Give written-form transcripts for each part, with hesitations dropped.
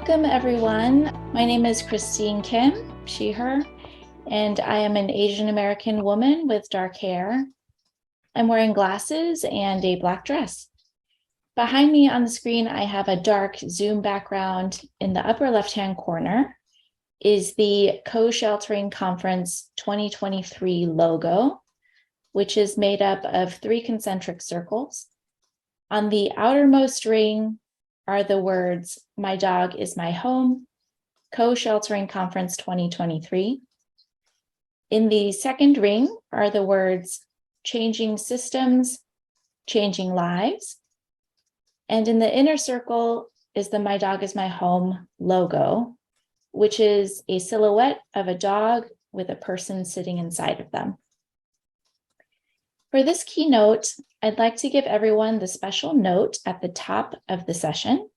Welcome, everyone. My name is Christine Kim, she, her, and I am an Asian American woman with dark hair. I'm wearing glasses and a black dress. Behind me on the screen, I have a dark Zoom background. In the upper left-hand corner is the Co-Sheltering Conference 2023 logo, which is made up of 3 concentric circles. On the outermost ring are the words, "My dog is my home, Co-Sheltering Conference 2023. In the second ring are the words, "Changing systems, changing lives." And in the inner circle is the "My dog is my home" logo, which is a silhouette of a dog with a person sitting inside of them. For this keynote, I'd like to give everyone the special note at the top of the session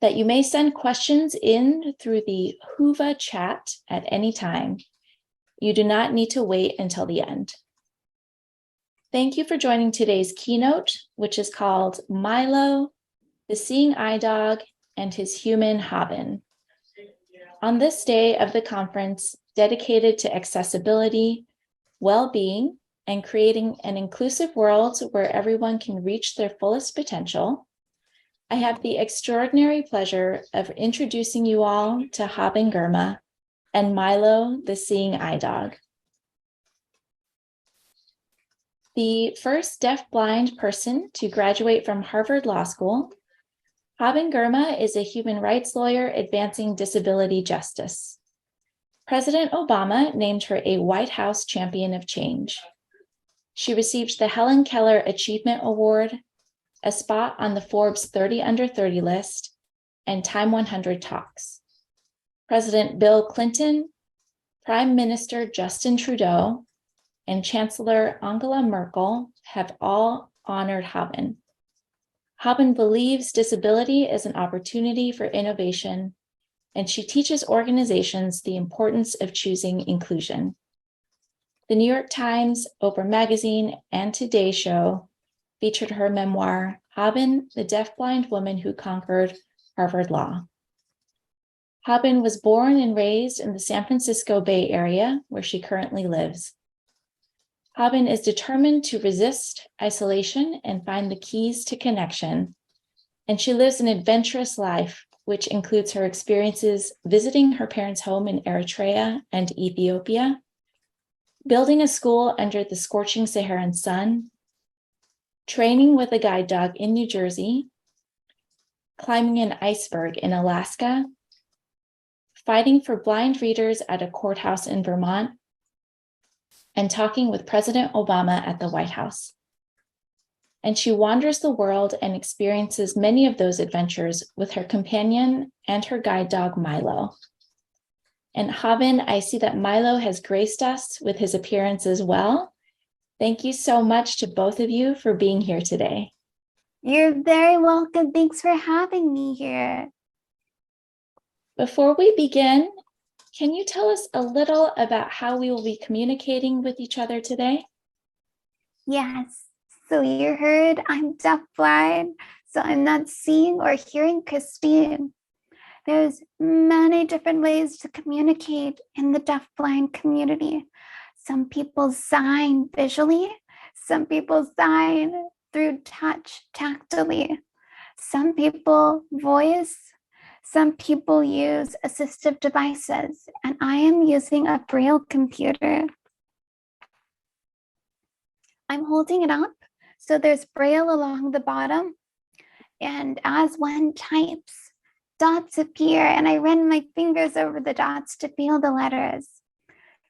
that you may send questions in through the Whova chat at any time. You do not need to wait until the end. Thank you for joining today's keynote, which is called Mylo, the Seeing Eye Dog and His Human Haben. On this day of the conference dedicated to accessibility, well-being, and creating an inclusive world where everyone can reach their fullest potential, I have the extraordinary pleasure of introducing you all to Haben Girma and Mylo, the Seeing Eye Dog. The first deaf-blind person to graduate from Harvard Law School, Haben Girma is a human rights lawyer advancing disability justice. President Obama named her a White House Champion of Change. She received the Helen Keller Achievement Award, a spot on the Forbes 30 Under 30 list, and TIME100 Talks. President Bill Clinton, Prime Minister Justin Trudeau, and Chancellor Angela Merkel have all honored Haben. Haben believes disability is an opportunity for innovation, and she teaches organizations the importance of choosing inclusion. The New York Times, Oprah Magazine, and Today Show featured her memoir, Haben, the Deafblind Woman Who Conquered Harvard Law. Haben was born and raised in the San Francisco Bay Area, where she currently lives. Haben is determined to resist isolation and find the keys to connection, and she lives an adventurous life, which includes her experiences visiting her parents' home in Eritrea and Ethiopia, building a school under the scorching Saharan sun, training with a guide dog in New Jersey, climbing an iceberg in Alaska, fighting for blind readers at a courthouse in Vermont, and talking with President Obama at the White House. And she wanders the world and experiences many of those adventures with her companion and her guide dog, Mylo. And Haben, I see that Mylo has graced us with his appearance as well. Thank you so much to both of you for being here today. You're very welcome. Thanks for having me here. Before we begin, can you tell us a little about how we will be communicating with each other today? Yes. So you heard I'm deafblind, so I'm not seeing or hearing Christine. There's many different ways to communicate in the deafblind community. Some people sign visually, some people sign through touch, tactily. Some people voice, some people use assistive devices, and I am using a Braille computer. I'm holding it up, so there's Braille along the bottom, and as one types, dots appear, and I run my fingers over the dots to feel the letters.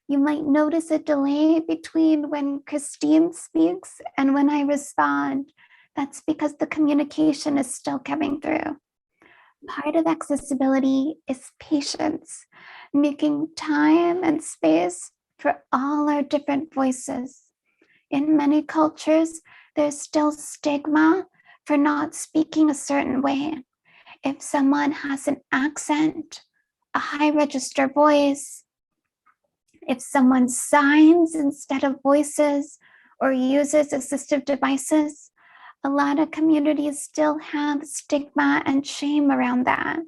You might notice a delay between when Christine speaks and when I respond. That's because the communication is still coming through. Part of accessibility is patience, making time and space for all our different voices. In many cultures, there's still stigma for not speaking a certain way. If someone has an accent, a high register voice, if someone signs instead of voices or uses assistive devices, a lot of communities still have stigma and shame around that.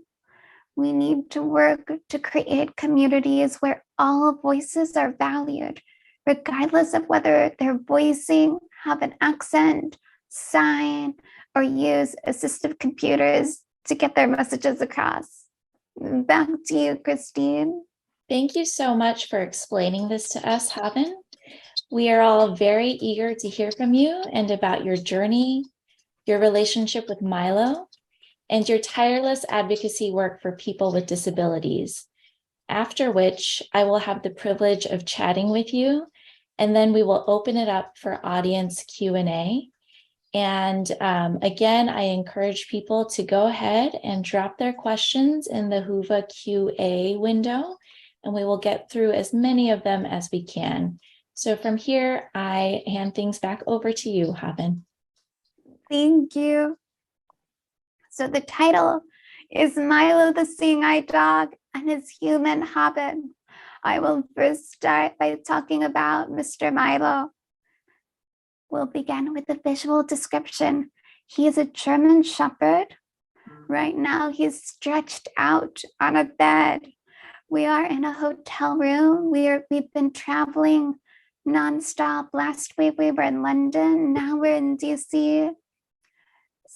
We need to work to create communities where all voices are valued, regardless of whether they're voicing, have an accent, sign, or use assistive computers to get their messages across. Back to you, Christine. Thank you so much for explaining this to us, Haben. We are all very eager to hear from you and about your journey, your relationship with Mylo, and your tireless advocacy work for people with disabilities. After which, I will have the privilege of chatting with you, and then we will open it up for audience Q&A. And again, I encourage people to go ahead and drop their questions in the Whova QA window, and we will get through as many of them as we can. So from here, I hand things back over to you, Haben. Thank you. So the title is Mylo the Seeing-Eye Dog and His Human Haben. I will first start by talking about Mr. Mylo. We'll begin with the visual description. He is a German Shepherd. Right now, he's stretched out on a bed. We are in a hotel room. We've been traveling nonstop. Last week we were in London. Now we're in DC.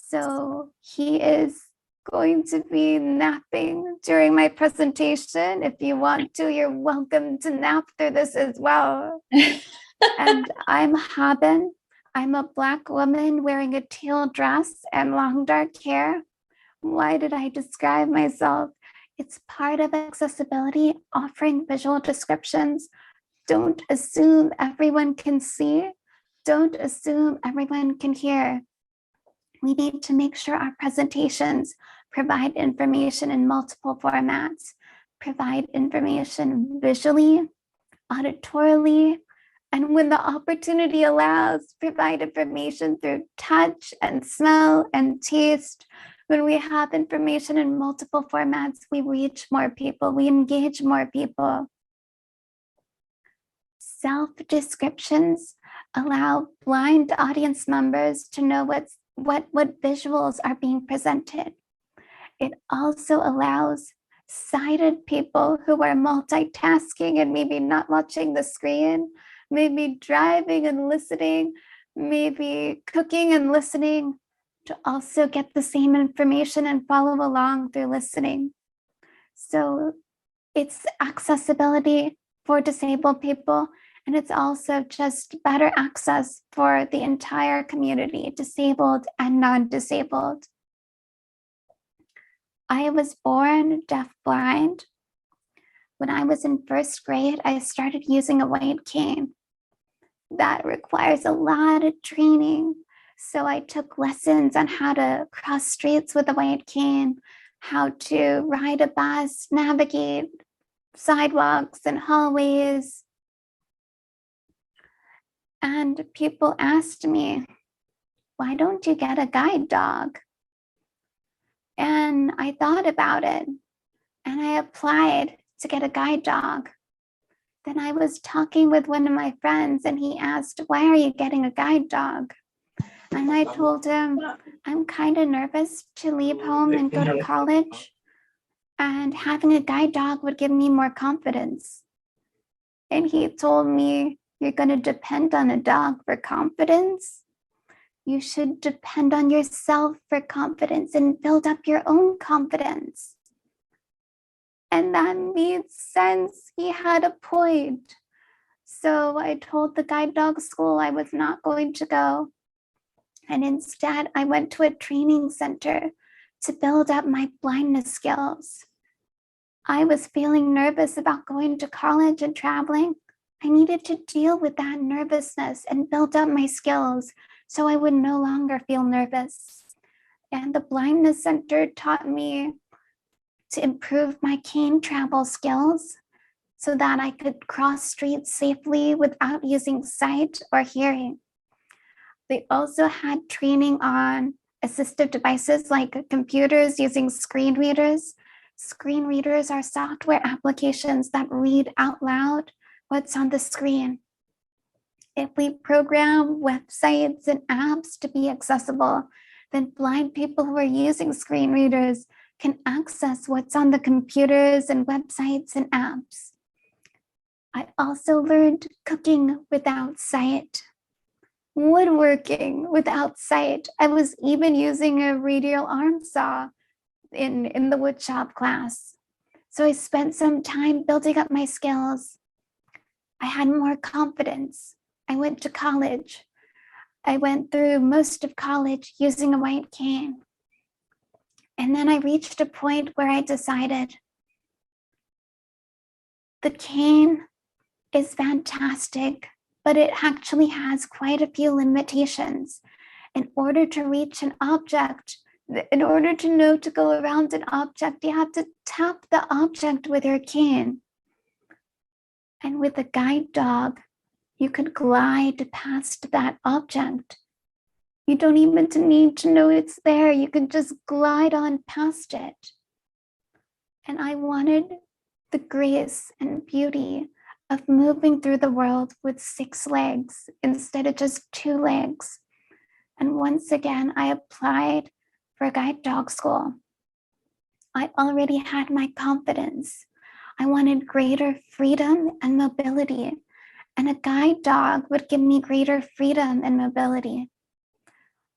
So he is going to be napping during my presentation. If you want to, you're welcome to nap through this as well. And I'm Haben. I'm a Black woman wearing a teal dress and long dark hair. Why did I describe myself? It's part of accessibility, offering visual descriptions. Don't assume everyone can see. Don't assume everyone can hear. We need to make sure our presentations provide information in multiple formats, provide information visually, auditorily, and when the opportunity allows, provide information through touch and smell and taste. When we have information in multiple formats, we reach more people, we engage more people. Self-descriptions allow blind audience members to know what visuals are being presented. It also allows sighted people who are multitasking and maybe not watching the screen, maybe driving and listening, maybe cooking and listening, to also get the same information and follow along through listening. So it's accessibility for disabled people, and it's also just better access for the entire community, disabled and non-disabled. I was born deafblind. When I was in first grade, I started using a white cane. That requires a lot of training. So I took lessons on how to cross streets with a white cane, how to ride a bus, navigate sidewalks and hallways. And people asked me, why don't you get a guide dog? And I thought about it and I applied to get a guide dog. Then I was talking with one of my friends and he asked, why are you getting a guide dog? And I told him, I'm kind of nervous to leave home and go to college, and having a guide dog would give me more confidence. And he told me, you're going to depend on a dog for confidence? You should depend on yourself for confidence and build up your own confidence. And that made sense. He had a point. So I told the guide dog school I was not going to go. And instead, I went to a training center to build up my blindness skills. I was feeling nervous about going to college and traveling. I needed to deal with that nervousness and build up my skills so I would no longer feel nervous. And the blindness center taught me to improve my cane travel skills so that I could cross streets safely without using sight or hearing. They also had training on assistive devices like computers using screen readers. Screen readers are software applications that read out loud what's on the screen. If we program websites and apps to be accessible, then blind people who are using screen readers can access what's on the computers and websites and apps. I also learned cooking without sight, woodworking without sight. I was even using a radial arm saw in the woodshop class. So I spent some time building up my skills. I had more confidence. I went to college. I went through most of college using a white cane. And then I reached a point where I decided the cane is fantastic, but it actually has quite a few limitations. In order to reach an object, in order to know to go around an object, you have to tap the object with your cane. And with a guide dog, you could glide past that object. You don't even need to know it's there. You can just glide on past it. And I wanted the grace and beauty of moving through the world with 6 legs instead of just 2 legs. And once again, I applied for guide dog school. I already had my confidence. I wanted greater freedom and mobility, and a guide dog would give me greater freedom and mobility.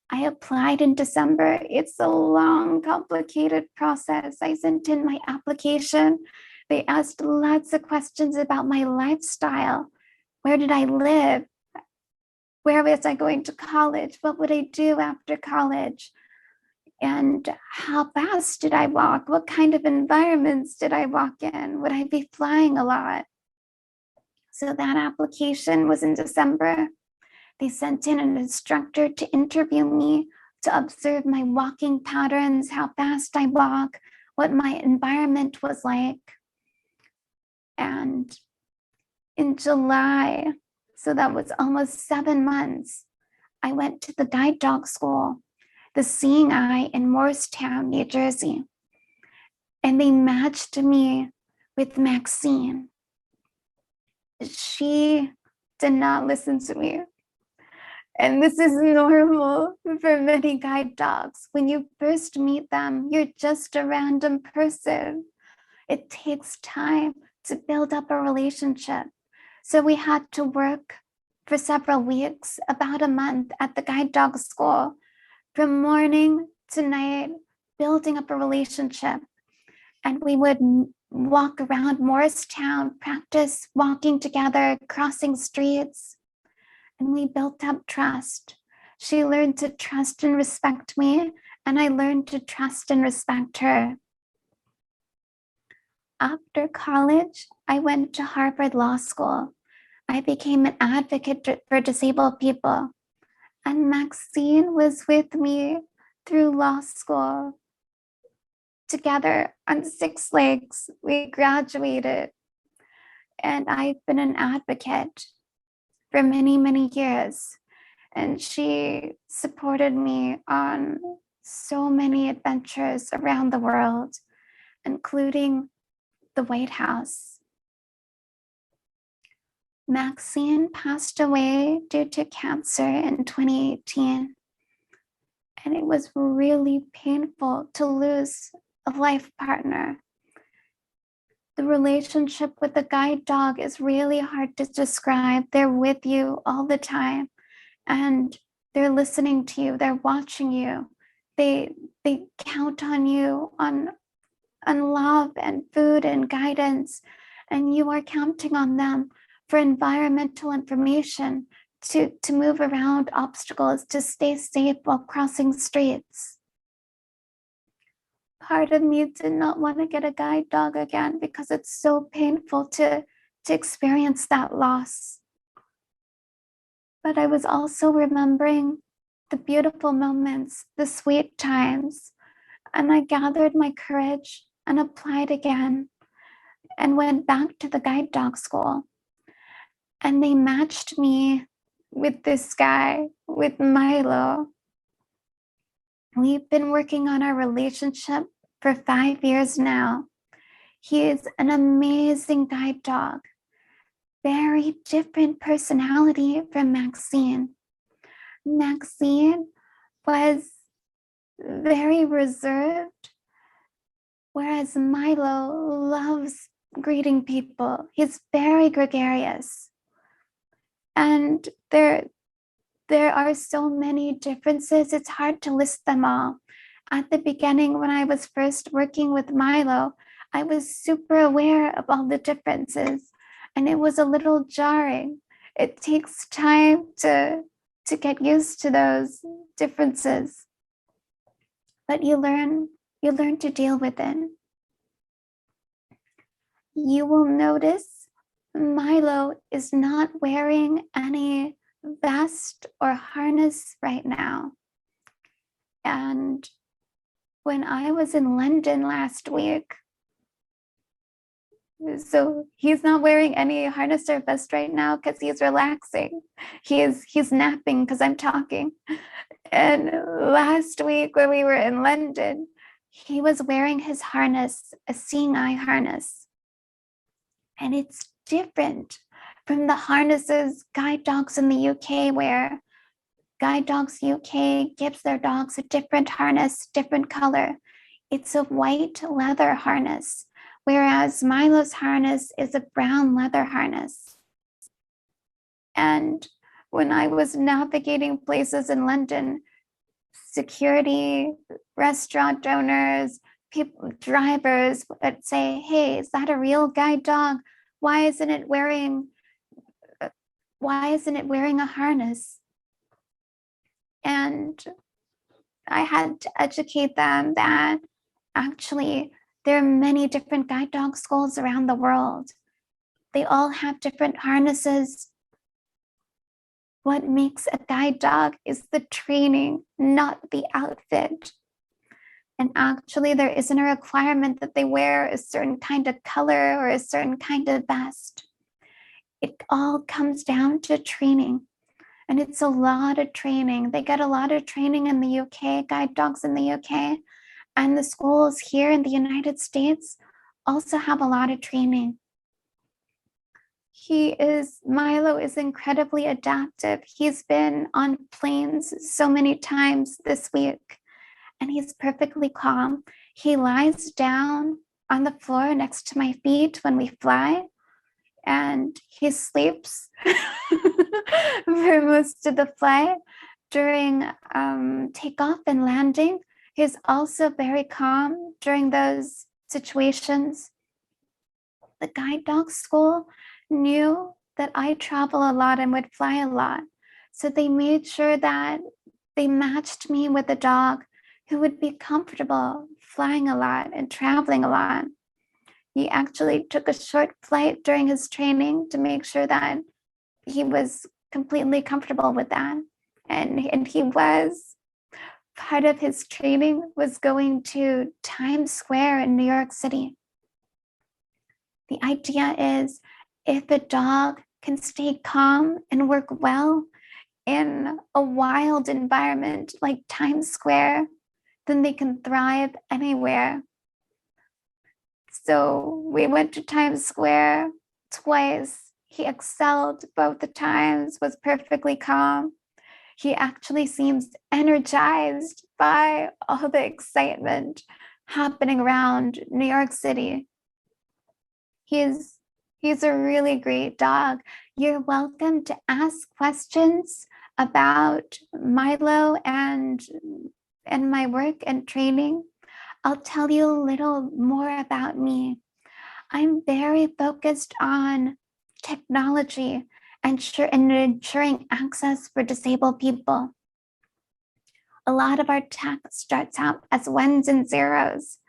I applied in December. It's a long, complicated process. I sent in my application. They asked lots of questions about my lifestyle. Where did I live? Where was I going to college? What would I do after college? And how fast did I walk? What kind of environments did I walk in? Would I be flying a lot? So that application was in December. They sent in an instructor to interview me, to observe my walking patterns, how fast I walk, what my environment was like. And in July, so that was almost 7 months, I went to the guide dog school, the Seeing Eye in Morristown, New Jersey. And they matched me with Maxine. She did not listen to me. And this is normal for many guide dogs. When you first meet them, you're just a random person. It takes time to build up a relationship. So we had to work for several weeks, about a month at the guide dog school, from morning to night, building up a relationship. And we would walk around Morristown, practice walking together, crossing streets. And we built up trust. She learned to trust and respect me, and I learned to trust and respect her. After college, I went to Harvard Law School. I became an advocate for disabled people. And Maxine was with me through law school. Together on 6 legs, we graduated. And I've been an advocate for many, many years. And she supported me on so many adventures around the world, including the White House. Maxine passed away due to cancer in 2018. And it was really painful to lose a life partner. The relationship with the guide dog is really hard to describe. They're with you all the time, and they're listening to you. They're watching you. They count on you on love and food and guidance, and you are counting on them for environmental information, to move around obstacles, to stay safe while crossing streets. Part of me did not want to get a guide dog again because it's so painful to experience that loss. But I was also remembering the beautiful moments, the sweet times, and I gathered my courage and applied again and went back to the guide dog school. And they matched me with this guy, with Mylo. We've been working on our relationship for 5 years now. He is an amazing guide dog, very different personality from Maxine. Maxine was very reserved, whereas Mylo loves greeting people. He's very gregarious. And there are so many differences. It's hard to list them all. At the beginning, when I was first working with Mylo, I was super aware of all the differences, and it was a little jarring. It takes time to get used to those differences, but you learn to deal with it. You will notice Mylo is not wearing any vest or harness right now. And when I was in London last week, so he's not wearing any harness or vest right now because he's relaxing. He's napping because I'm talking. And last week when we were in London, he was wearing his harness, a seeing eye harness. And it's different from the harnesses guide dogs in the UK wear. Guide Dogs UK gives their dogs a different harness, different color. It's a white leather harness, whereas Mylo's harness is a brown leather harness. And when I was navigating places in London, security, restaurant owners, people, drivers would say, "Hey, is that a real guide dog? Why isn't it wearing a harness?" And I had to educate them that actually there are many different guide dog schools around the world. They all have different harnesses. What makes a guide dog is the training, not the outfit. And actually, there isn't a requirement that they wear a certain kind of color or a certain kind of vest. It all comes down to training. And it's a lot of training. They get a lot of training in the UK, guide dogs in the UK. And the schools here in the United States also have a lot of training. Mylo is incredibly adaptive. He's been on planes so many times this week, and he's perfectly calm. He lies down on the floor next to my feet when we fly, and he sleeps for most of the flight. During takeoff and landing, he's also very calm during those situations. The guide dog school knew that I travel a lot and would fly a lot. So they made sure that they matched me with a dog who would be comfortable flying a lot and traveling a lot. He actually took a short flight during his training to make sure that he was completely comfortable with that. And he was. Part of his training was going to Times Square in New York City. The idea is if a dog can stay calm and work well in a wild environment like Times Square, then they can thrive anywhere. So we went to Times Square twice. He excelled both the times, was perfectly calm. He actually seems energized by all the excitement happening around New York City. He's a really great dog. You're welcome to ask questions about Mylo and my work and training. I'll tell you a little more about me. I'm very focused on technology and ensuring access for disabled people. A lot of our tech starts out as ones and zeros,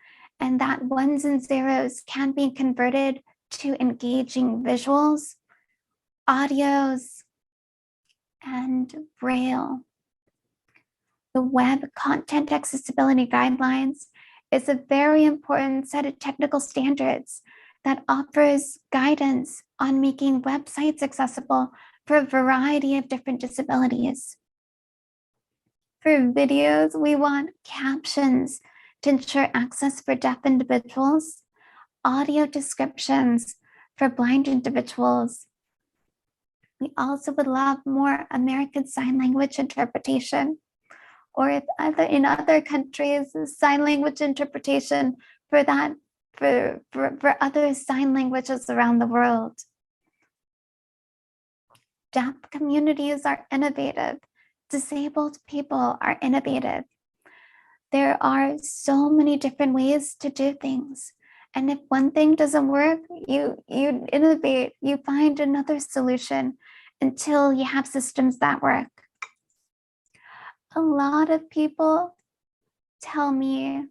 and that ones and zeros can be converted to engaging visuals, audios, and Braille. The Web Content Accessibility Guidelines is a very important set of technical standards that offers guidance on making websites accessible for a variety of different disabilities. For videos, we want captions to ensure access for deaf individuals, audio descriptions for blind individuals. We also would love more American Sign Language interpretation, or if in other countries, sign language interpretation for that, for other sign languages around the world. Deaf communities are innovative. Disabled people are innovative. There are so many different ways to do things. And if one thing doesn't work, you innovate, you find another solution until you have systems that work. A lot of people tell me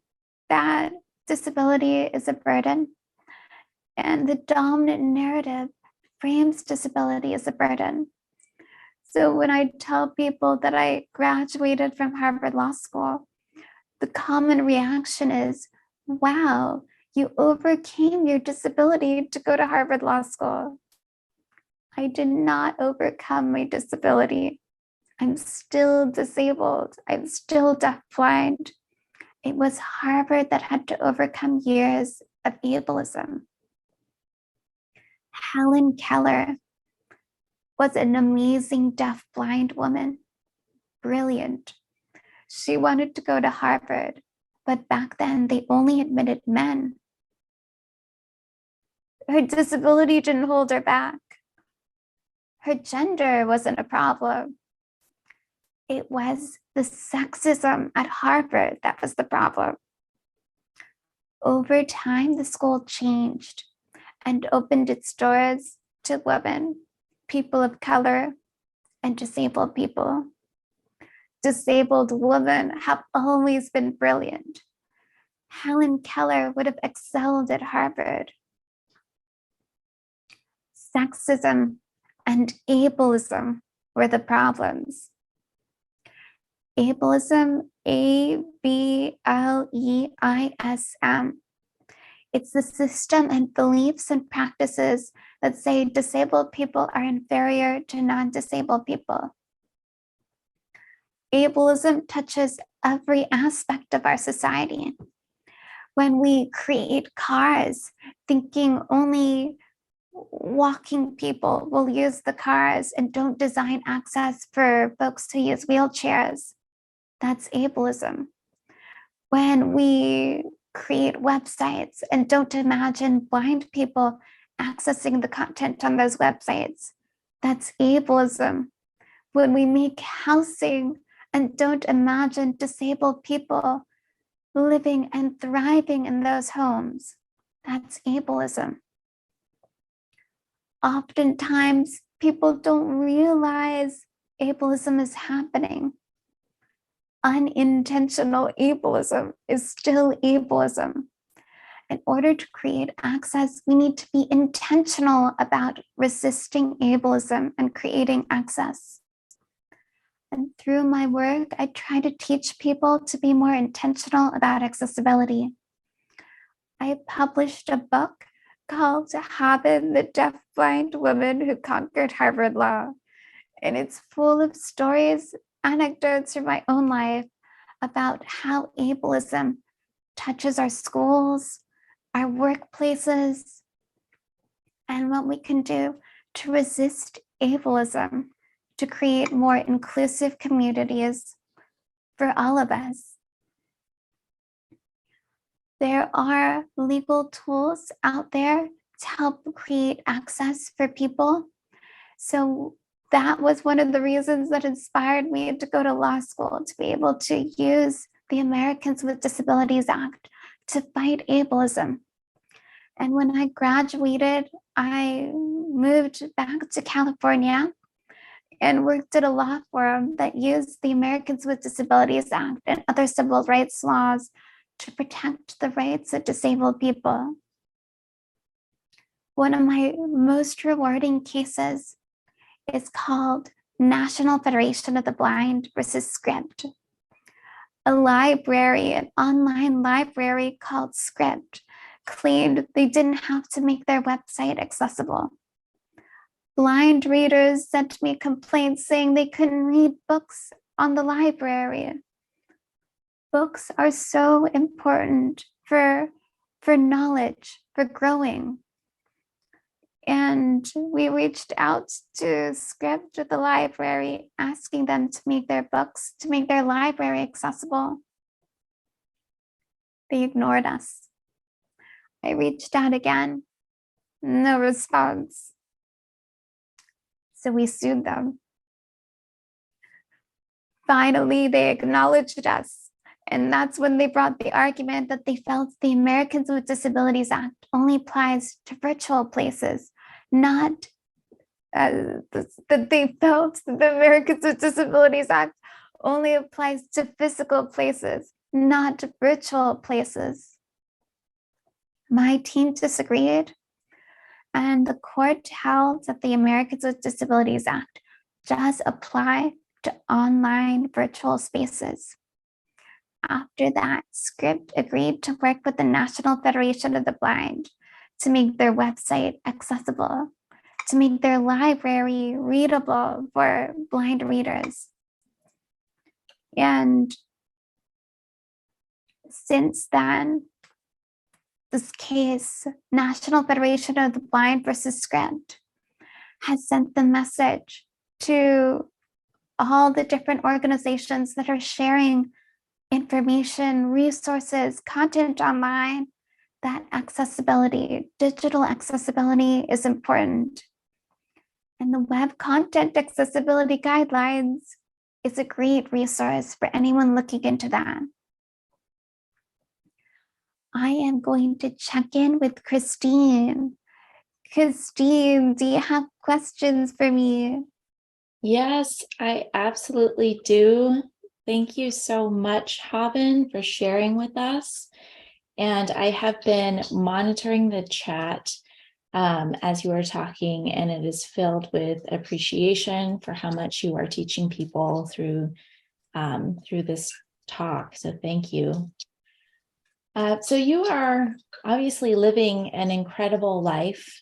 that disability is a burden, and the dominant narrative frames disability as a burden. So when I tell people that I graduated from Harvard Law School, the common reaction is, wow, you overcame your disability to go to Harvard Law School. I did not overcome my disability. I'm still disabled. I'm still deafblind. It was Harvard that had to overcome years of ableism. Helen Keller was an amazing deafblind woman, brilliant. She wanted to go to Harvard, but back then they only admitted men. Her disability didn't hold her back. Her gender wasn't a problem. It was the sexism at Harvard that was the problem. Over time, the school changed and opened its doors to women, people of color, and disabled people. Disabled women have always been brilliant. Helen Keller would have excelled at Harvard. Sexism and ableism were the problems. Ableism, A-B-L-E-I-S-M. It's the system and beliefs and practices that say disabled people are inferior to non-disabled people. Ableism touches every aspect of our society. When we create cars, thinking only walking people will use the cars and don't design access for folks who use wheelchairs, that's ableism. When we create websites and don't imagine blind people accessing the content on those websites, that's ableism. When we make housing and don't imagine disabled people living and thriving in those homes, that's ableism. Oftentimes, people don't realize ableism is happening. Unintentional ableism is still ableism. In order to create access, we need to be intentional about resisting ableism and creating access. And through my work, I try to teach people to be more intentional about accessibility. I published a book called Haben, the Deafblind Woman Who Conquered Harvard Law. And it's full of stories, anecdotes from my own life about how ableism touches our schools, our workplaces, and what we can do to resist ableism, to create more inclusive communities for all of us. There are legal tools out there to help create access for people. So that was one of the reasons that inspired me to go to law school, to be able to use the Americans with Disabilities Act to fight ableism. And when I graduated, I moved back to California and worked at a law firm that used the Americans with Disabilities Act and other civil rights laws to protect the rights of disabled people. One of my most rewarding cases is called National Federation of the Blind versus Script. A library, an online library called Script, claimed they didn't have to make their website accessible. Blind readers sent me complaints saying they couldn't read books on the library. Books are so important for knowledge, for growing. And we reached out to Script at the library, asking them to make their books, to make their library accessible. They ignored us. I reached out again. No response. So we sued them. Finally, they acknowledged us. And that's when they brought the argument that they felt the Americans with Disabilities Act only applies to virtual places, not that they felt that the Americans with Disabilities Act only applies to physical places, not to virtual places. My team disagreed, and the court held that the Americans with Disabilities Act does apply to online virtual spaces. After that, Script agreed to work with the National Federation of the Blind to make their website accessible, to make their library readable for blind readers. And since then, this case, National Federation of the Blind versus Script, has sent the message to all the different organizations that are sharing information, resources, content online, that accessibility, digital accessibility is important. And the Web Content Accessibility Guidelines is a great resource for anyone looking into that. I am going to check in with Christine. Christine, do you have questions for me? Yes, I absolutely do. Thank you so much, Haben, for sharing with us. And I have been monitoring the chat as you are talking, and it is filled with appreciation for how much you are teaching people through this talk. So thank you. So you are obviously living an incredible life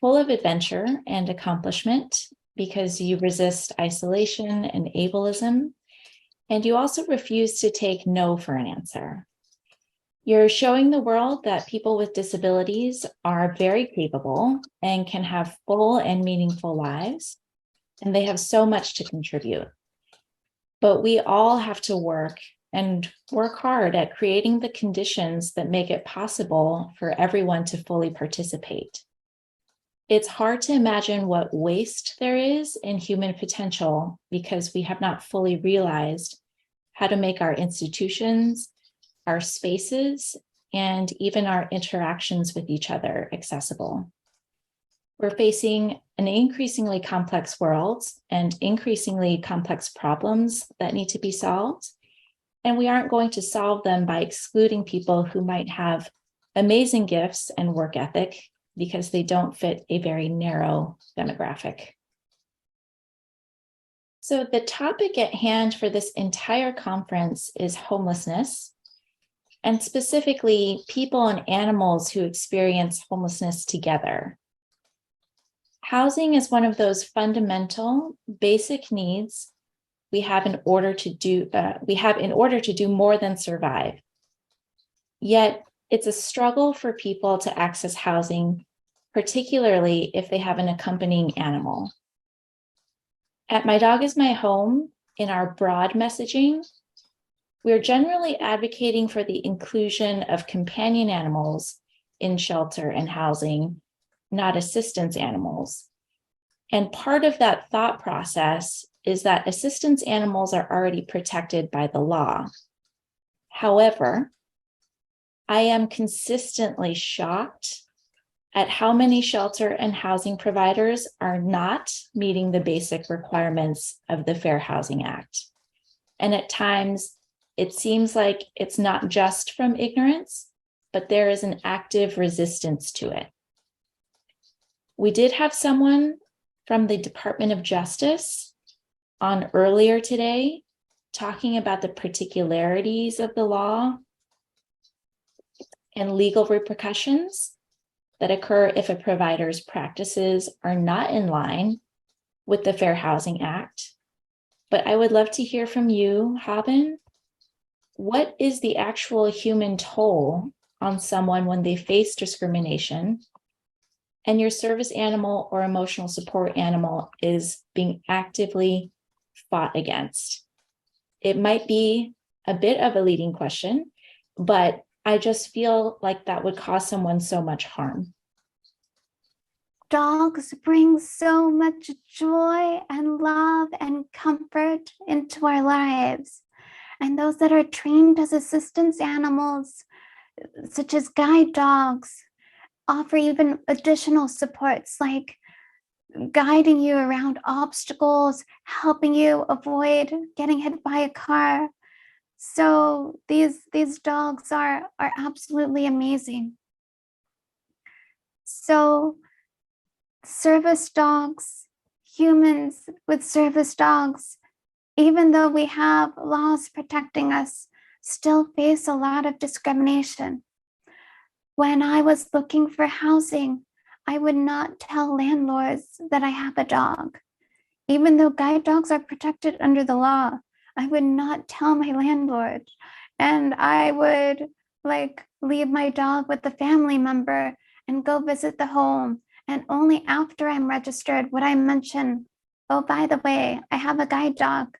full of adventure and accomplishment because you resist isolation and ableism, and you also refuse to take no for an answer. You're showing the world that people with disabilities are very capable and can have full and meaningful lives, and they have so much to contribute. But we all have to work hard at creating the conditions that make it possible for everyone to fully participate. It's hard to imagine what waste there is in human potential because we have not fully realized how to make our institutions, our spaces, and even our interactions with each other accessible. We're facing an increasingly complex world and increasingly complex problems that need to be solved. And we aren't going to solve them by excluding people who might have amazing gifts and work ethic because they don't fit a very narrow demographic. So the topic at hand for this entire conference is homelessness, and specifically people and animals who experience homelessness together. Housing is one of those fundamental, basic needs we have in order to do more than survive. Yet it's a struggle for people to access housing, particularly if they have an accompanying animal. At My Dog is My Home, in our broad messaging, we're generally advocating for the inclusion of companion animals in shelter and housing, not assistance animals. And part of that thought process is that assistance animals are already protected by the law. However, I am consistently shocked at how many shelter and housing providers are not meeting the basic requirements of the Fair Housing Act. And at times, it seems like it's not just from ignorance, but there is an active resistance to it. We did have someone from the Department of Justice on earlier today talking about the particularities of the law and legal repercussions that occur if a provider's practices are not in line with the Fair Housing Act. But I would love to hear from you, Haben. What is the actual human toll on someone when they face discrimination and your service animal or emotional support animal is being actively fought against? It might be a bit of a leading question, but I just feel like that would cause someone so much harm. Dogs bring so much joy and love and comfort into our lives. And those that are trained as assistance animals, such as guide dogs, offer even additional supports like guiding you around obstacles, helping you avoid getting hit by a car. So these dogs are absolutely amazing. So service dogs, humans with service dogs, even though we have laws protecting us, still face a lot of discrimination. When I was looking for housing, I would not tell landlords that I have a dog. Even though guide dogs are protected under the law, I would not tell my landlord. And I would leave my dog with a family member and go visit the home. And only after I'm registered would I mention, oh, by the way, I have a guide dog.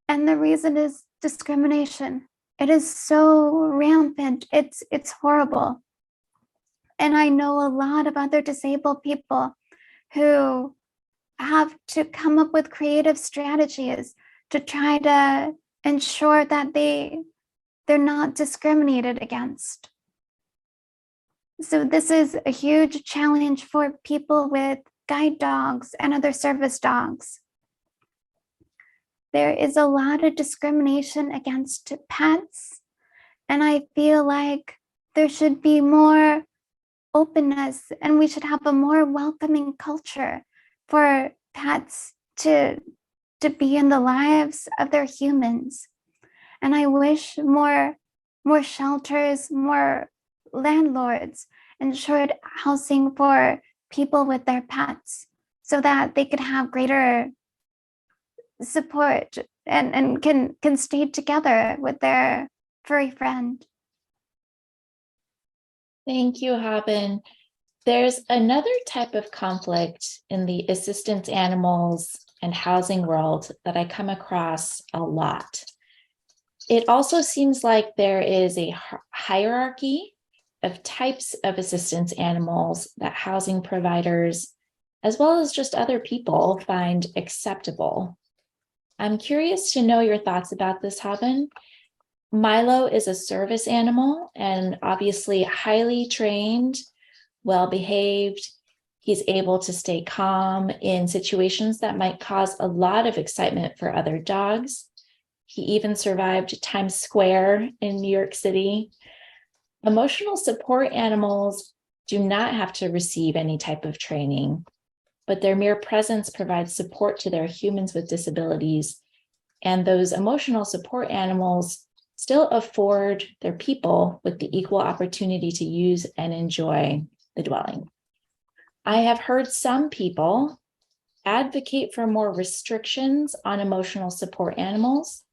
And the reason is discrimination. It is so rampant. It's horrible. And I know a lot of other disabled people who have to come up with creative strategies to try to ensure that they're not discriminated against. So this is a huge challenge for people with guide dogs and other service dogs. There is a lot of discrimination against pets, and I feel like there should be more openness and we should have a more welcoming culture for pets to be in the lives of their humans. And I wish more shelters, more landlords ensured housing for people with their pets so that they could have greater support and can stay together with their furry friend. Thank you, Haben. There's another type of conflict in the assistance animals and housing world that I come across a lot. It also seems like there is a hierarchy of types of assistance animals that housing providers, as well as just other people, find acceptable. I'm curious to know your thoughts about this, Haben. Mylo is a service animal and obviously highly trained, well-behaved. He's able to stay calm in situations that might cause a lot of excitement for other dogs. He even survived Times Square in New York City. Emotional support animals do not have to receive any type of training, but their mere presence provides support to their humans with disabilities. And those emotional support animals still afford their people with the equal opportunity to use and enjoy the dwelling. I have heard some people advocate for more restrictions on emotional support animals,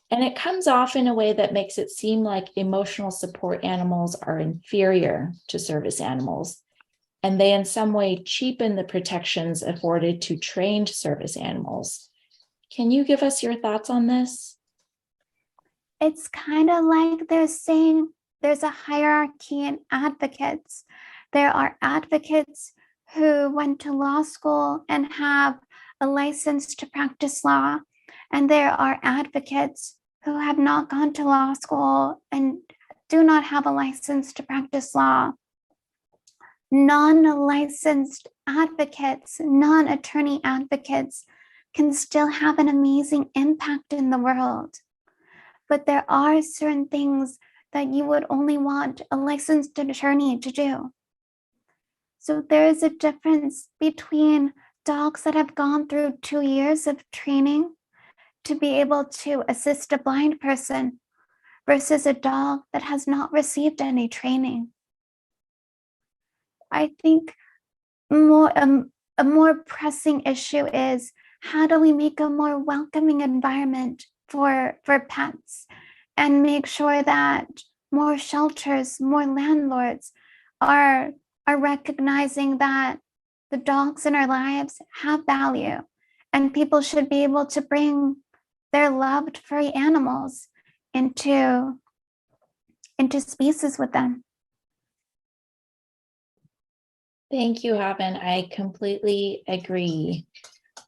and it comes off in a way that makes it seem like emotional support animals are inferior to service animals, and they in some way cheapen the protections afforded to trained service animals. Can you give us your thoughts on this? It's kind of like they're saying there's a hierarchy in advocates. There are advocates who went to law school and have a license to practice law, and there are advocates who have not gone to law school and do not have a license to practice law. Non-licensed advocates, non-attorney advocates can still have an amazing impact in the world. But there are certain things that you would only want a licensed attorney to do. So there is a difference between dogs that have gone through 2 years of training to be able to assist a blind person versus a dog that has not received any training. I think a more pressing issue is how do we make a more welcoming environment for pets and make sure that more shelters, more landlords are recognizing that the dogs in our lives have value and people should be able to bring their loved furry animals into into spaces with them. Thank you, Haben. I completely agree.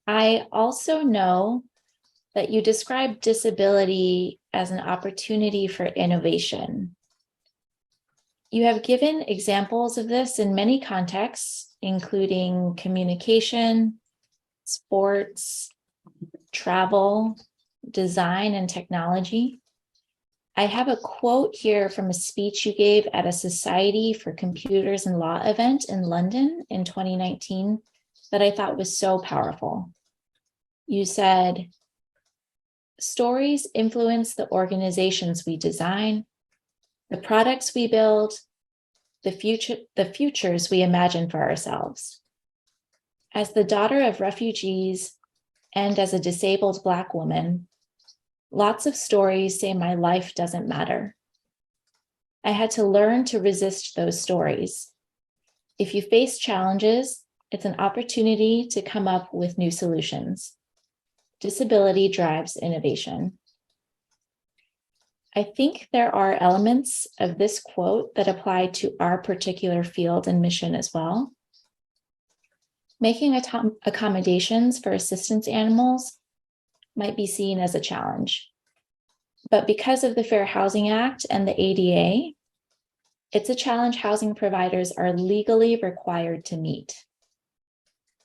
I also know that you describe disability as an opportunity for innovation. You have given examples of this in many contexts, including communication, sports, travel, design, and technology. I have a quote here from a speech you gave at a Society for Computers and Law event in London in 2019 that I thought was so powerful. You said, "Stories influence the organizations we design, the products we build, the futures we imagine for ourselves. As the daughter of refugees and as a disabled Black woman, lots of stories say my life doesn't matter. I had to learn to resist those stories. If you face challenges, it's an opportunity to come up with new solutions. Disability drives innovation." I think there are elements of this quote that apply to our particular field and mission as well. Making accommodations for assistance animals might be seen as a challenge. But because of the Fair Housing Act and the ADA, it's a challenge housing providers are legally required to meet.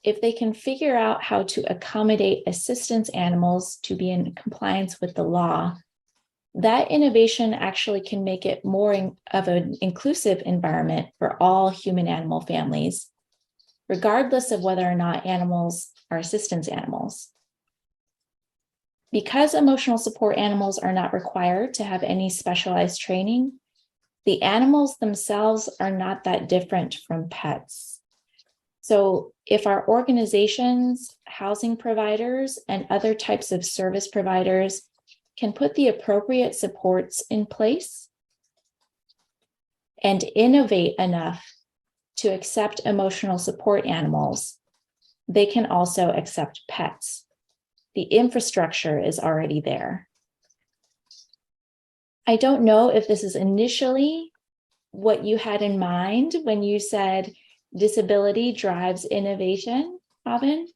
If they can figure out how to accommodate assistance animals to be in compliance with the law, that innovation actually can make it more of an inclusive environment for all human-animal families, regardless of whether or not animals are assistance animals. Because emotional support animals are not required to have any specialized training, the animals themselves are not that different from pets. So if our organizations, housing providers, and other types of service providers can put the appropriate supports in place and innovate enough to accept emotional support animals, they can also accept pets. The infrastructure is already there. I don't know if this is initially what you had in mind when you said disability drives innovation, Haben,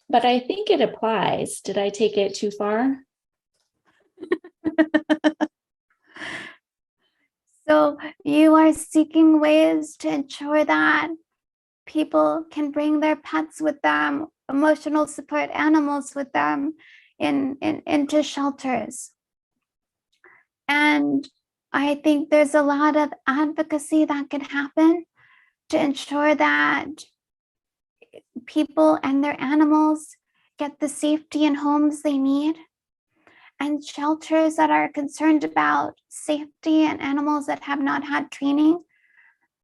but I think it applies. Did I take it too far? So you are seeking ways to ensure that people can bring their pets with them, emotional support animals with them into shelters. And I think there's a lot of advocacy that can happen to ensure that people and their animals get the safety and homes they need. And shelters that are concerned about safety and animals that have not had training,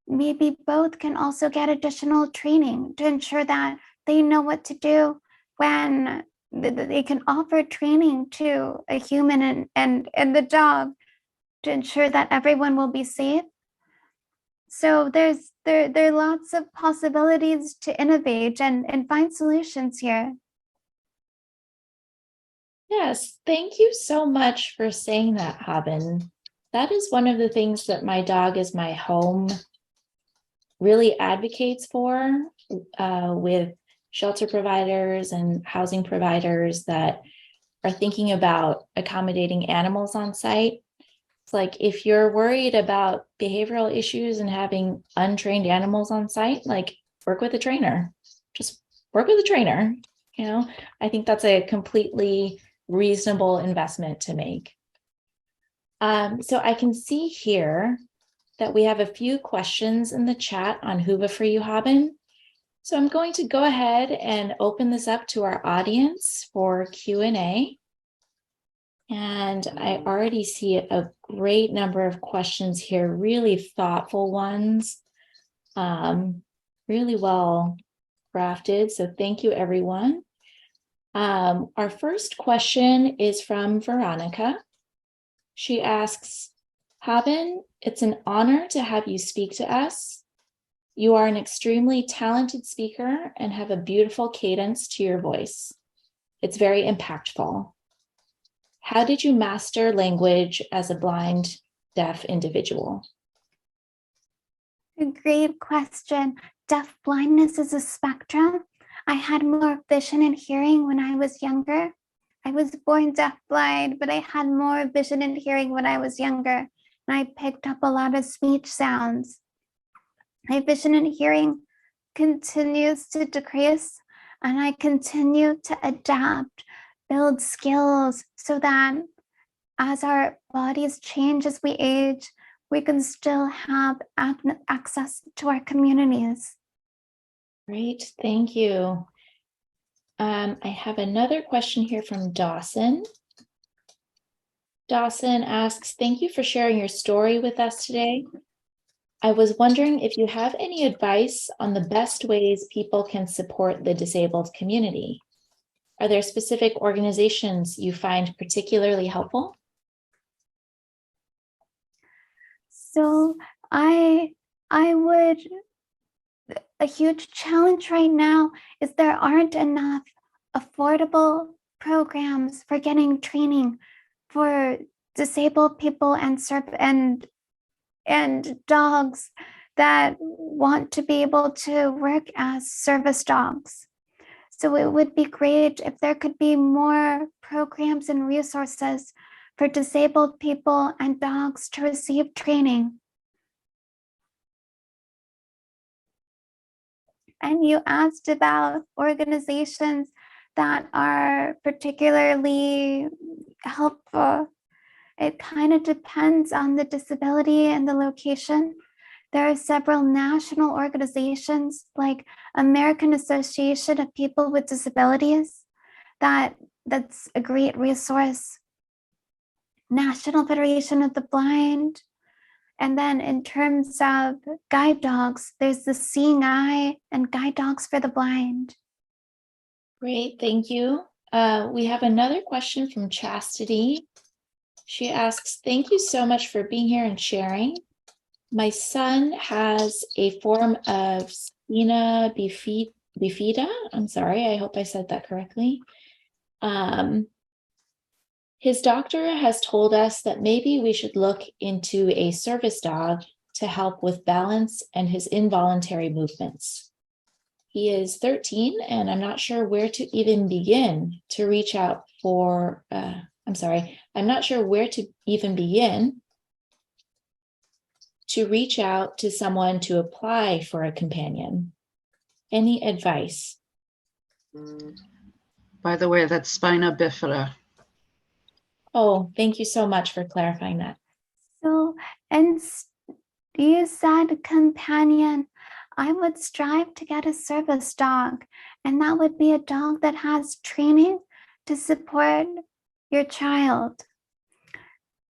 maybe both can also get additional training to ensure that they know what to do when they can offer training to a human and the dog to ensure that everyone will be safe. So there are lots of possibilities to innovate and find solutions here. Yes, thank you so much for saying that, Haben. That is one of the things that My Dog Is My Home really advocates for with shelter providers and housing providers that are thinking about accommodating animals on site. It's like, if you're worried about behavioral issues and having untrained animals on site, like, work with a trainer. Just work with a trainer. You know, I think that's a completely reasonable investment to make. So I can see here that we have a few questions in the chat on Whova for You, Haben. So I'm going to go ahead and open this up to our audience for Q&A. And I already see a great number of questions here, really thoughtful ones, really well crafted. So thank you, everyone. Our first question is from Veronica. She asks, Haben, it's an honor to have you speak to us. You are an extremely talented speaker and have a beautiful cadence to your voice. It's very impactful. How did you master language as a blind deaf individual? A great question. Deaf blindness is a spectrum. I had more vision and hearing when I was younger. I was born deafblind, but I had more vision and hearing when I was younger, and I picked up a lot of speech sounds. My vision and hearing continues to decrease, and I continue to adapt, build skills so that as our bodies change as we age, we can still have access to our communities. Great, thank you. I have another question here from Dawson. Dawson asks, thank you for sharing your story with us today. I was wondering if you have any advice on the best ways people can support the disabled community. Are there specific organizations you find particularly helpful? So a huge challenge right now is there aren't enough affordable programs for getting training for disabled people and dogs that want to be able to work as service dogs. So it would be great if there could be more programs and resources for disabled people and dogs to receive training. And you asked about organizations that are particularly helpful. It kind of depends on the disability and the location. There are several national organizations like American Association of People with Disabilities that's a great resource. National Federation of the Blind. And then in terms of guide dogs, there's the Seeing Eye and Guide Dogs for the Blind. Great, thank you. We have another question from Chastity. She asks, thank you so much for being here and sharing. My son has a form of spina bifida. I'm sorry, I hope I said that correctly. His doctor has told us that maybe we should look into a service dog to help with balance and his involuntary movements. He is 13, and I'm not sure where to even begin to reach out for, I'm not sure where to even begin to reach out to someone to apply for a companion. Any advice? By the way, that's spina bifida. Oh, thank you so much for clarifying that. So, and you said companion. I would strive to get a service dog, and that would be a dog that has training to support your child.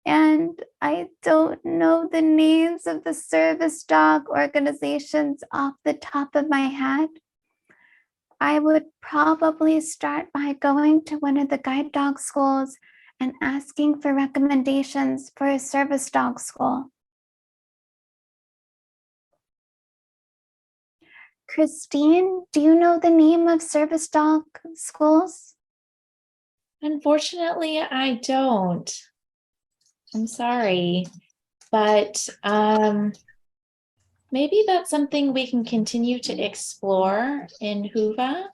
And I don't know the names of the service dog organizations off the top of my head. I would probably start by going to one of the guide dog schools and asking for recommendations for a service dog school. Christine, do you know the name of service dog schools? Unfortunately, I don't. I'm sorry, but maybe that's something we can continue to explore in Whova,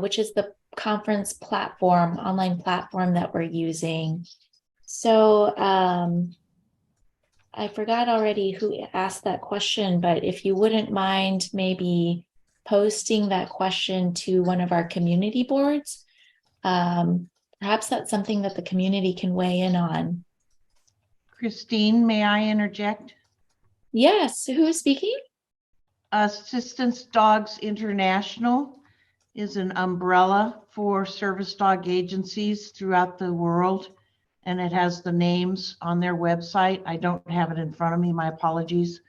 which is the conference platform, online platform that we're using. So I forgot already who asked that question, but if you wouldn't mind maybe posting that question to one of our community boards, perhaps that's something that the community can weigh in on. Christine, may I interject? Yes, who is speaking? Assistance Dogs International is an umbrella for service dog agencies throughout the world, and it has the names on their website. I don't have it in front of me, my apologies,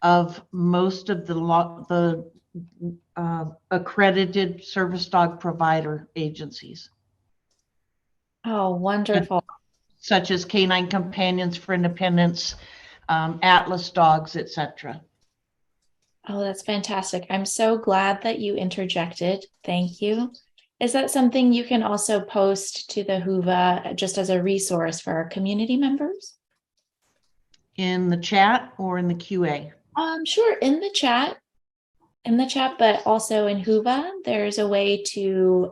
of most of the accredited service dog provider agencies. Oh, wonderful. Such as Canine Companions for Independence, Atlas Dogs, etc. Oh, that's fantastic. I'm so glad that you interjected. Thank you. Is that something you can also post to the Whova just as a resource for our community members? in the chat or in the QA? Sure, in the chat, but also in Whova, there's a way to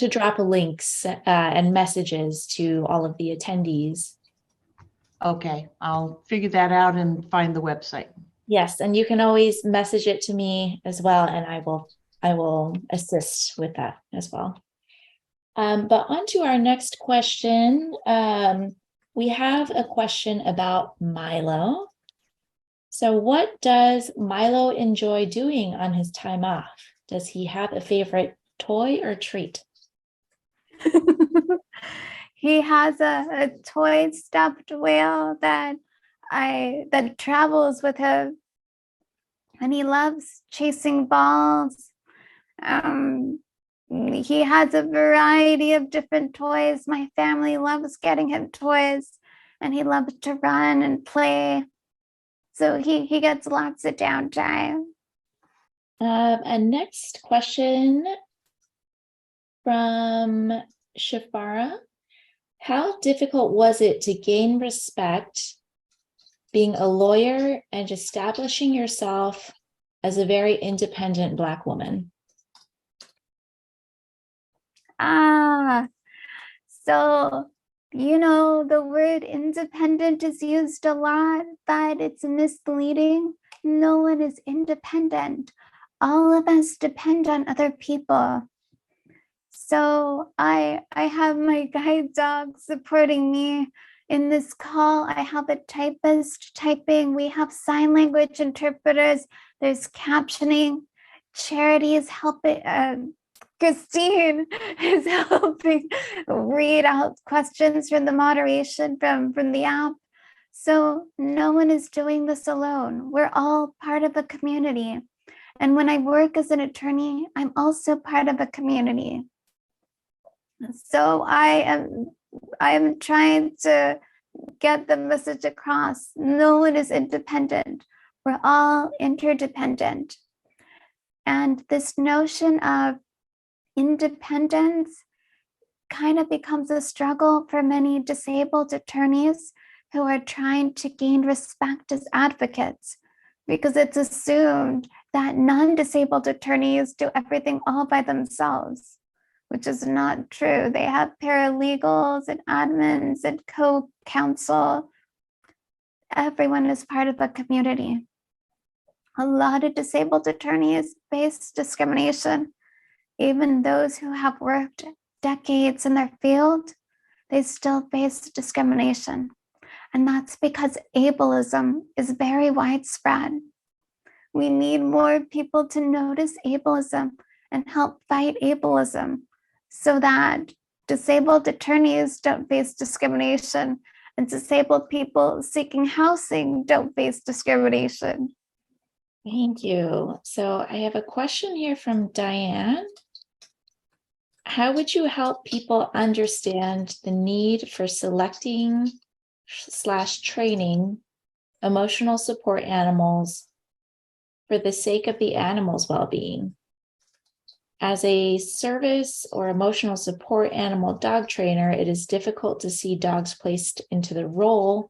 drop links and messages to all of the attendees. Okay, I'll figure that out and find the website. Yes, and you can always message it to me as well, and I will assist with that as well. But on to our next question. We have a question about Mylo. So what does Mylo enjoy doing on his time off? Does he have a favorite toy or treat? He has a toy stuffed whale that travels with him, and he loves chasing balls. He has a variety of different toys. My family loves getting him toys, and he loves to run and play. So he gets lots of downtime. And next question from Shafara. How difficult was it to gain respect being a lawyer and establishing yourself as a very independent Black woman? So, the word independent is used a lot, but it's misleading. No one is independent. All of us depend on other people. So I have my guide dog supporting me in this call. I have a typist typing. We have sign language interpreters. There's captioning. Charity is helping. Christine is helping read out questions from the moderation from the app. So no one is doing this alone. We're all part of a community. And when I work as an attorney, I'm also part of a community. So I am trying to get the message across. No one is independent. We're all interdependent. And this notion of independence kind of becomes a struggle for many disabled attorneys who are trying to gain respect as advocates, because it's assumed that non-disabled attorneys do everything all by themselves, which is not true. They have paralegals and admins and co-counsel. Everyone is part of a community. A lot of disabled attorneys face discrimination. Even those who have worked decades in their field, they still face discrimination. And that's because ableism is very widespread. We need more people to notice ableism and help fight ableism so that disabled attorneys don't face discrimination and disabled people seeking housing don't face discrimination. Thank you. So I have a question here from Diane. How would you help people understand the need for selecting / training emotional support animals for the sake of the animal's well-being? As a service or emotional support animal dog trainer, it is difficult to see dogs placed into the role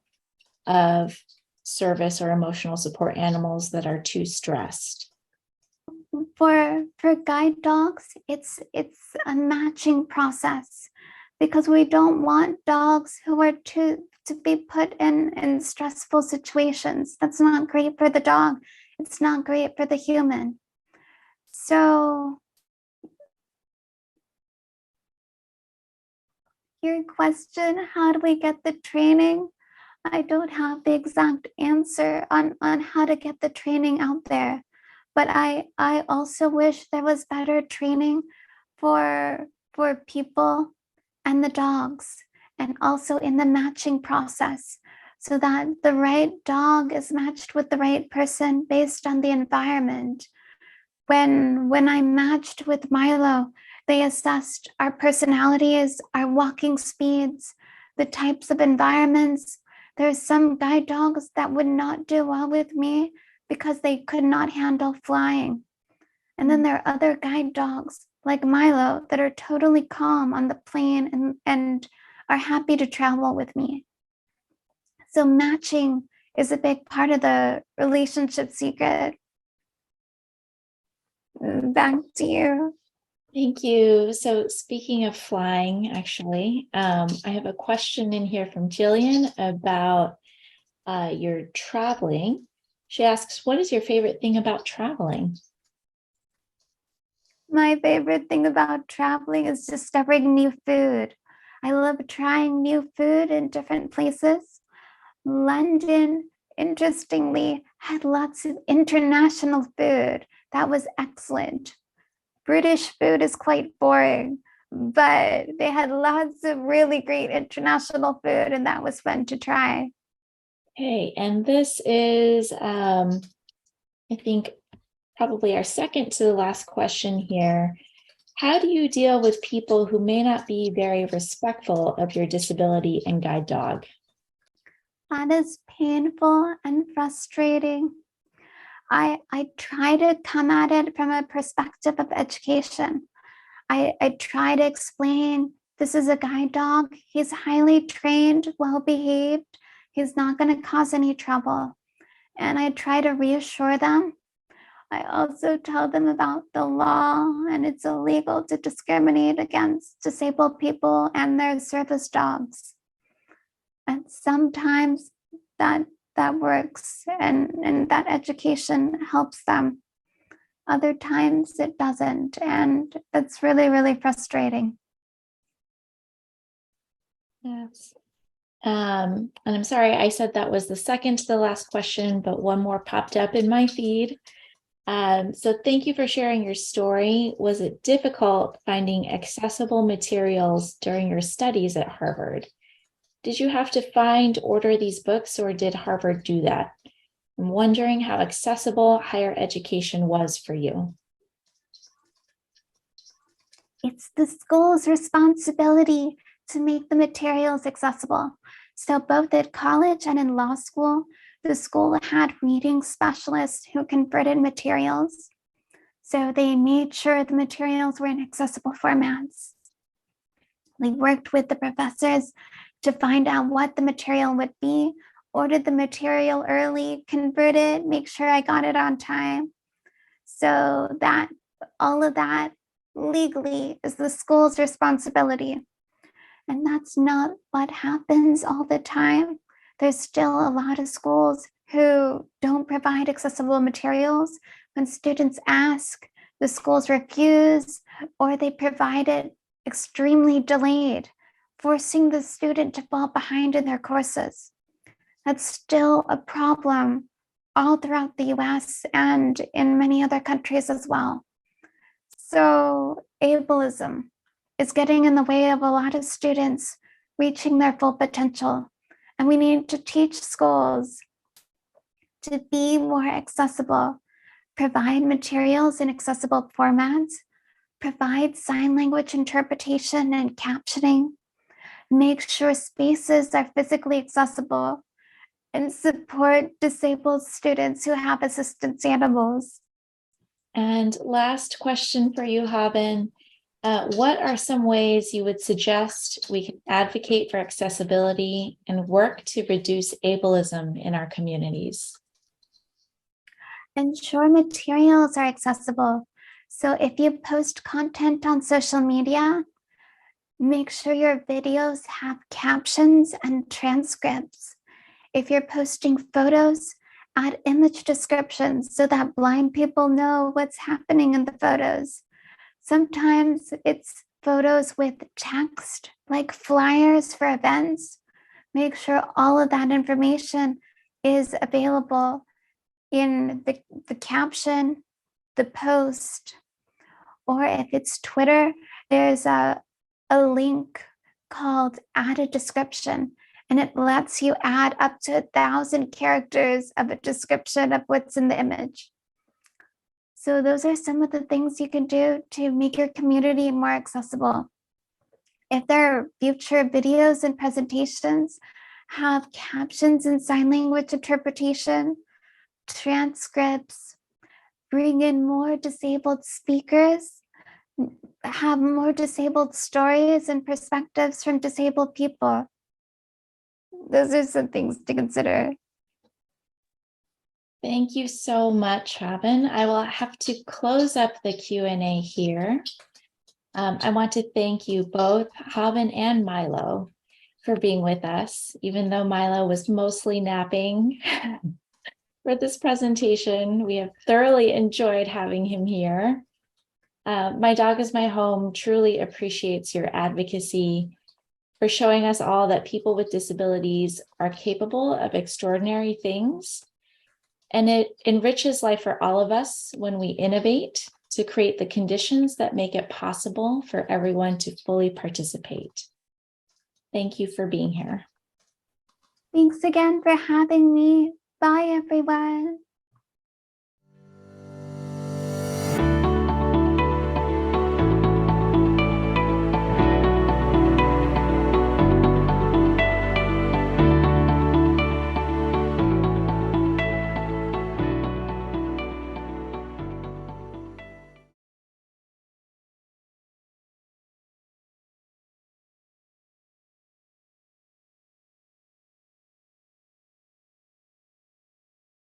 of service or emotional support animals that are too stressed. For guide dogs, it's a matching process, because we don't want dogs who are to be put in stressful situations. That's not great for the dog. It's not great for the human. So your question, how do we get the training? I don't have the exact answer on how to get the training out there. But I also wish there was better training for people and the dogs, and also in the matching process, so that the right dog is matched with the right person based on the environment. When I matched with Mylo, they assessed our personalities, our walking speeds, the types of environments. There's some guide dogs that would not do well with me because they could not handle flying. And then there are other guide dogs like Mylo that are totally calm on the plane and are happy to travel with me. So matching is a big part of the relationship secret. Back to you. Thank you. So speaking of flying, actually, I have a question in here from Jillian about your traveling. She asks, what is your favorite thing about traveling? My favorite thing about traveling is discovering new food. I love trying new food in different places. London, interestingly, had lots of international food. That was excellent. British food is quite boring, but they had lots of really great international food, and that was fun to try. Okay, and this is, I think, probably our second to the last question here. How do you deal with people who may not be very respectful of your disability and guide dog? That is painful and frustrating. I try to come at it from a perspective of education. I try to explain this is a guide dog. He's highly trained, well behaved. He's not going to cause any trouble. And I try to reassure them. I also tell them about the law, and it's illegal to discriminate against disabled people and their service dogs. And sometimes that works, and that education helps them. Other times it doesn't, and that's really, really frustrating. Yes. And I'm sorry, I said that was the second to the last question, but one more popped up in my feed. So thank you for sharing your story. Was it difficult finding accessible materials during your studies at Harvard? Did you have to order these books, or did Harvard do that? I'm wondering how accessible higher education was for you. It's the school's responsibility to make the materials accessible. So both at college and in law school, the school had reading specialists who converted materials. So they made sure the materials were in accessible formats. They worked with the professors to find out what the material would be, ordered the material early, convert it, make sure I got it on time. So that all of that legally is the school's responsibility. And that's not what happens all the time. There's still a lot of schools who don't provide accessible materials. When students ask, the schools refuse, or they provide it extremely delayed, forcing the student to fall behind in their courses. That's still a problem all throughout the US and in many other countries as well. So ableism is getting in the way of a lot of students reaching their full potential. And we need to teach schools to be more accessible, provide materials in accessible formats, provide sign language interpretation and captioning, make sure spaces are physically accessible, and support disabled students who have assistance animals. And last question for you, Haben. What are some ways you would suggest we can advocate for accessibility and work to reduce ableism in our communities? Ensure materials are accessible. So if you post content on social media, make sure your videos have captions and transcripts. If you're posting photos, add image descriptions so that blind people know what's happening in the photos. Sometimes it's photos with text, like flyers for events. Make sure all of that information is available in the caption, the post, or if it's Twitter, there's a link called Add a Description, and it lets you add up to 1,000 characters of a description of what's in the image. So those are some of the things you can do to make your community more accessible. If there are future videos and presentations, have captions and sign language interpretation, transcripts, bring in more disabled speakers, have more disabled stories and perspectives from disabled people. those are some things to consider. Thank you so much, Haben. I will have to close up the Q&A here. I want to thank you both, Haben and Mylo, for being with us, even though Mylo was mostly napping for this presentation. We have thoroughly enjoyed having him here. My Dog is My Home truly appreciates your advocacy for showing us all that people with disabilities are capable of extraordinary things. And it enriches life for all of us when we innovate to create the conditions that make it possible for everyone to fully participate. Thank you for being here. Thanks again for having me. Bye, everyone.